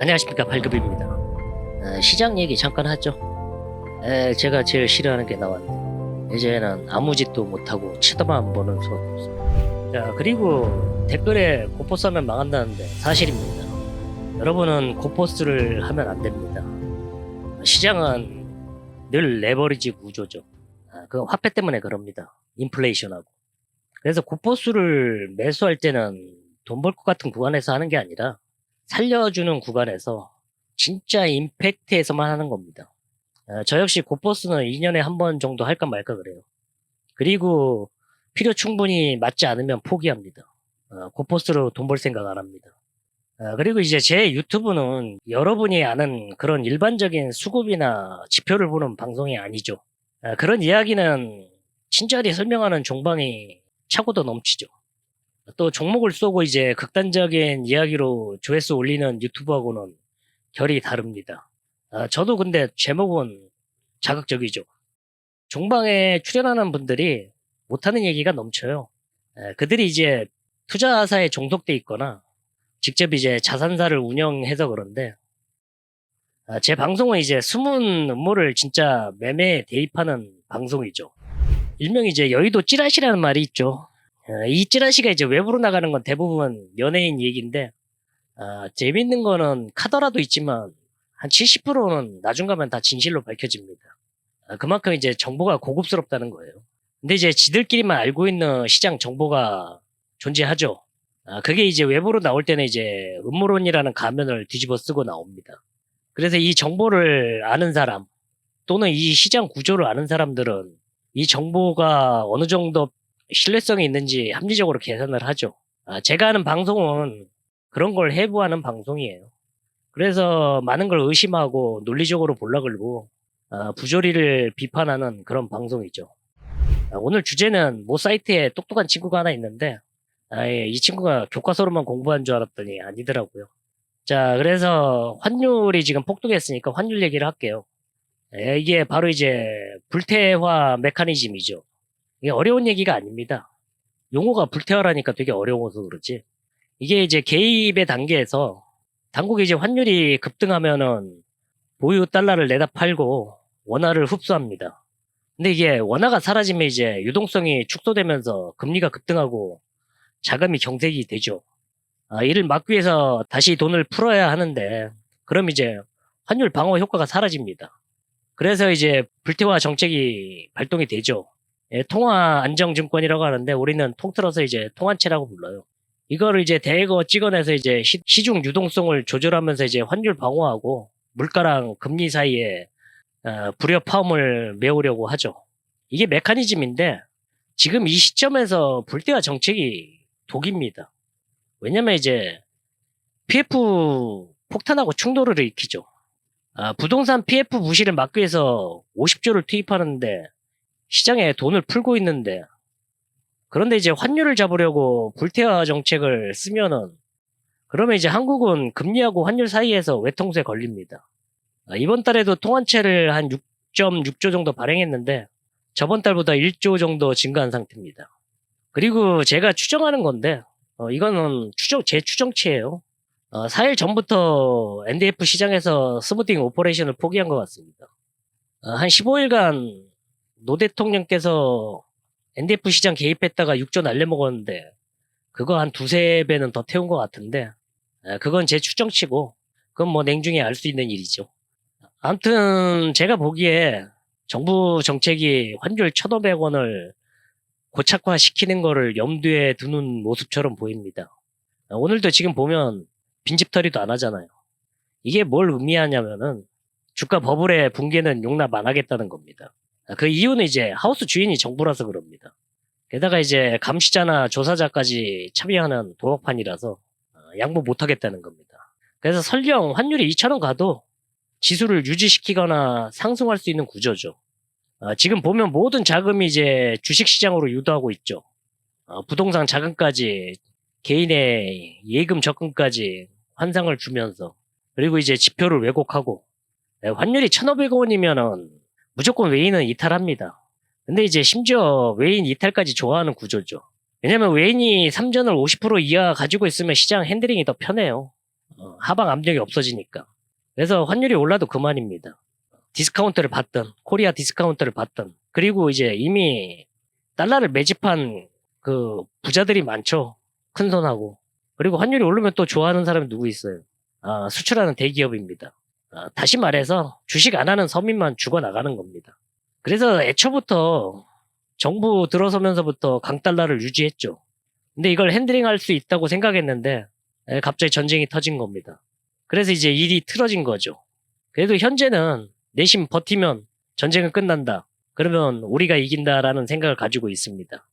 안녕하십니까, 발급입니다. 시장 얘기 잠깐 하죠. 제가 제일 싫어하는 게 나왔는데 이제는 아무 짓도 못하고 쳐다만 보는 수밖에 없습니다. 자, 그리고 댓글에 고포스 하면 망한다는데 사실입니다. 여러분은 고포스를 하면 안 됩니다. 시장은 늘 레버리지 구조죠. 그건 화폐 때문에 그럽니다. 인플레이션하고. 그래서 고포스를 매수할 때는 돈 벌 것 같은 구간에서 하는 게 아니라 살려주는 구간에서 진짜 임팩트에서만 하는 겁니다. 저 역시 고포스는 2년에 한 번 정도 할까 말까 그래요. 그리고 필요 충분히 맞지 않으면 포기합니다. 고포스로 돈 벌 생각 안 합니다. 그리고 이제 제 유튜브는 여러분이 아는 그런 일반적인 수급이나 지표를 보는 방송이 아니죠. 그런 이야기는 친절히 설명하는 종방이 차고도 넘치죠. 또 종목을 쏘고 이제 극단적인 이야기로 조회수 올리는 유튜버하고는 결이 다릅니다. 저도 근데 제목은 자극적이죠. 종방에 출연하는 분들이 못하는 얘기가 넘쳐요. 그들이 이제 투자사에 종속돼 있거나 직접 이제 자산사를 운영해서 그런데 제 방송은 이제 숨은 음모를 진짜 매매에 대입하는 방송이죠. 일명 이제 여의도 찌라시라는 말이 있죠. 이 찌라시가 이제 외부로 나가는 건 대부분 연예인 얘기인데 재밌는 거는 카더라도 있지만 한 70%는 나중 가면 다 진실로 밝혀집니다. 그만큼 이제 정보가 고급스럽다는 거예요. 근데 이제 지들끼리만 알고 있는 시장 정보가 존재하죠. 그게 이제 외부로 나올 때는 이제 음모론이라는 가면을 뒤집어 쓰고 나옵니다. 그래서 이 정보를 아는 사람 또는 이 시장 구조를 아는 사람들은 이 정보가 어느 정도 신뢰성이 있는지 합리적으로 계산을 하죠. 제가 하는 방송은 그런 걸 해부하는 방송이에요. 그래서 많은 걸 의심하고 논리적으로 볼라글고 부조리를 비판하는 그런 방송이죠. 오늘 주제는 모 사이트에 똑똑한 친구가 하나 있는데 이 친구가 교과서로만 공부한 줄 알았더니 아니더라고요. 자, 그래서 환율이 지금 폭등했으니까 환율 얘기를 할게요. 이게 바로 이제 불태화 메커니즘이죠. 이게 어려운 얘기가 아닙니다. 용어가 불태화라니까 되게 어려워서 그렇지. 이게 이제 개입의 단계에서 당국이 이제 환율이 급등하면은 보유 달러를 내다 팔고 원화를 흡수합니다. 근데 이게 원화가 사라지면 이제 유동성이 축소되면서 금리가 급등하고 자금이 경색이 되죠. 이를 막기 위해서 다시 돈을 풀어야 하는데 그럼 이제 환율 방어 효과가 사라집니다. 그래서 이제 불태화 정책이 발동이 되죠. 통화안정증권이라고 하는데 우리는 통틀어서 이제 통한채라고 불러요. 이거를 이제 대거 찍어내서 이제 시중 유동성을 조절하면서 이제 환율 방어하고 물가랑 금리 사이에 불협화음을 메우려고 하죠. 이게 메커니즘인데 지금 이 시점에서 불태화 정책이 독입니다. 왜냐면 이제 PF 폭탄하고 충돌을 일으키죠. 부동산 PF 부실을 막기 위해서 50조를 투입하는데 시장에 돈을 풀고 있는데 그런데 이제 환율을 잡으려고 불태화 정책을 쓰면은 그러면 이제 한국은 금리하고 환율 사이에서 외통수에 걸립니다. 이번 달에도 통한채를 한 6.6조 정도 발행했는데 저번 달보다 1조 정도 증가한 상태입니다. 그리고 제가 추정하는 건데 이거는 제 추정치예요. 4일 전부터 NDF 시장에서 스무딩 오퍼레이션을 포기한 것 같습니다. 한 15일간 노 대통령께서 NDF 시장 개입했다가 6조 날려먹었는데 그거 한 두세 배는 더 태운 것 같은데 그건 제 추정치고 그건 뭐 냉중에 알 수 있는 일이죠. 아무튼 제가 보기에 정부 정책이 환율 1,500원을 고착화시키는 거를 염두에 두는 모습처럼 보입니다. 오늘도 지금 보면 빈집털이도 안 하잖아요. 이게 뭘 의미하냐면은 주가 버블의 붕괴는 용납 안 하겠다는 겁니다. 그 이유는 이제 하우스 주인이 정부라서 그럽니다. 게다가 이제 감시자나 조사자까지 참여하는 도박판이라서 양보 못 하겠다는 겁니다. 그래서 설령 환율이 2,000원 가도 지수를 유지시키거나 상승할 수 있는 구조죠. 지금 보면 모든 자금이 이제 주식시장으로 유도하고 있죠. 부동산 자금까지 개인의 예금 적금까지 환상을 주면서 그리고 이제 지표를 왜곡하고 환율이 1,500원이면은 무조건 외인은 이탈합니다. 근데 이제 심지어 외인 이탈까지 좋아하는 구조죠. 왜냐면 외인이 삼전을 50% 이하 가지고 있으면 시장 핸들링이 더 편해요. 하방 압력이 없어지니까. 그래서 환율이 올라도 그만입니다. 디스카운트를 받든 코리아 디스카운트를 받든 그리고 이제 이미 달러를 매집한 그 부자들이 많죠. 큰손하고. 그리고 환율이 오르면 또 좋아하는 사람이 누구 있어요? 수출하는 대기업입니다. 다시 말해서 주식 안 하는 서민만 죽어나가는 겁니다. 그래서 애초부터 정부 들어서면서부터 강달러를 유지했죠. 근데 이걸 핸들링할 수 있다고 생각했는데 갑자기 전쟁이 터진 겁니다. 그래서 이제 일이 틀어진 거죠. 그래도 현재는 내심 버티면 전쟁은 끝난다. 그러면 우리가 이긴다라는 생각을 가지고 있습니다.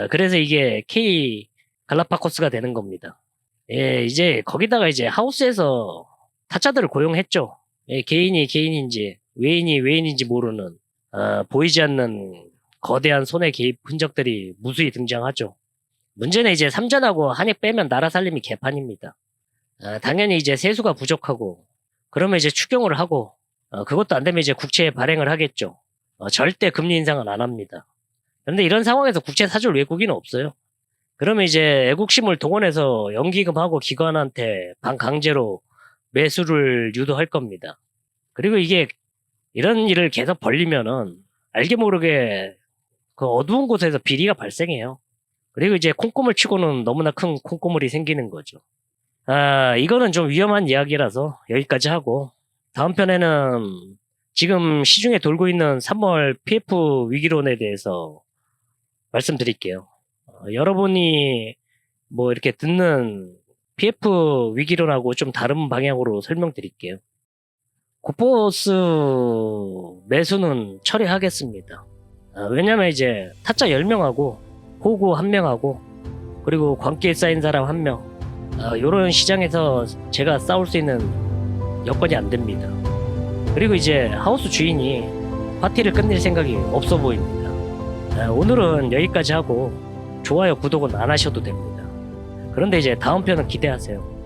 그래서 이게 K 갈라파고스가 되는 겁니다. 예, 이제 거기다가 이제 하우스에서 타짜들을 고용했죠. 예, 개인이 개인인지 외인이 외인인지 모르는 보이지 않는 거대한 손의 개입 흔적들이 무수히 등장하죠. 문제는 이제 삼전하고 한익 빼면 나라 살림이 개판입니다. 당연히 이제 세수가 부족하고 그러면 이제 추경을 하고 그것도 안 되면 이제 국채 발행을 하겠죠. 절대 금리 인상은 안 합니다. 그런데 이런 상황에서 국채 사줄 외국인은 없어요. 그러면 이제 애국심을 동원해서 연기금하고 기관한테 반강제로 매수를 유도할 겁니다. 그리고 이게 이런 일을 계속 벌리면은 알게 모르게 그 어두운 곳에서 비리가 발생해요. 그리고 이제 콩고물 치고는 너무나 큰 콩고물이 생기는 거죠. 이거는 좀 위험한 이야기라서 여기까지 하고 다음 편에는 지금 시중에 돌고 있는 3월 PF 위기론에 대해서 말씀드릴게요. 여러분이 뭐 이렇게 듣는 PF 위기론하고 좀 다른 방향으로 설명드릴게요. 고포스 매수는 처리하겠습니다. 왜냐면 이제 타짜 10명하고 호구 1명하고 그리고 광기에 쌓인 사람 1명 요런 시장에서 제가 싸울 수 있는 여건이 안 됩니다. 그리고 이제 하우스 주인이 파티를 끝낼 생각이 없어 보입니다. 오늘은 여기까지 하고 좋아요 구독은 안 하셔도 됩니다. 그런데 이제 다음 편은 기대하세요.